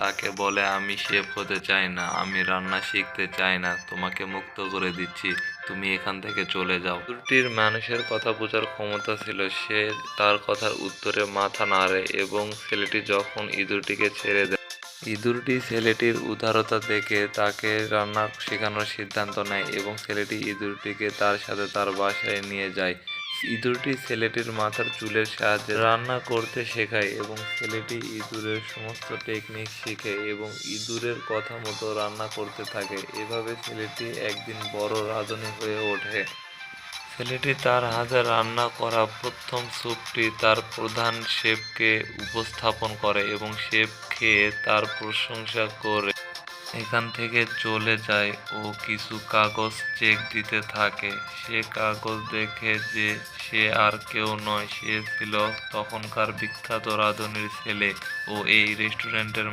তাকে বলে, আমি শেফ হতে চাই না, আমি রান্না শিখতে চাই না, তোমাকে মুক্ত করে দিচ্ছি, তুমি এখান থেকে চলে যাও। ইঁদুরটির মানুষের কথা বোঝার ক্ষমতা ছিল, সে তার কথার উত্তরে মাথা নাড়ে এবং ছেলেটি যখন ইঁদুরটিকে ছেড়ে দেয়, ইঁদুরটি ছেলেটির উদারতা দেখে তাকে রান্না শেখানোর সিদ্ধান্ত নেয় এবং ছেলেটি ইঁদুরটিকে তার সাথে তার বাসায় নিয়ে যায়। ইঁদুরটি ছেলেটির মাথার চুলের সাহায্যে রান্না করতে শেখায় এবং ছেলেটি ইঁদুরের সমস্ত টেকনিক শিখে এবং ইঁদুরের কথা মতো রান্না করতে থাকে। এভাবে ছেলেটি একদিন বড় রাঁধুনি হয়ে ওঠে। ছেলেটি তার হাতে রান্না করা প্রথম স্যুপটি তার প্রধান শেফকে উপস্থাপন করে এবং শেফ খেয়ে তার প্রশংসা করে এখান থেকে চলে যায় ও কিছু কাগজ চেক দিতে থাকে। সে কাগজ দেখে যে সে আর কেউ নয়, সে ছিল তখনকার বিখ্যাত রাঁধুনির ছেলে ও এই রেস্টুরেন্টের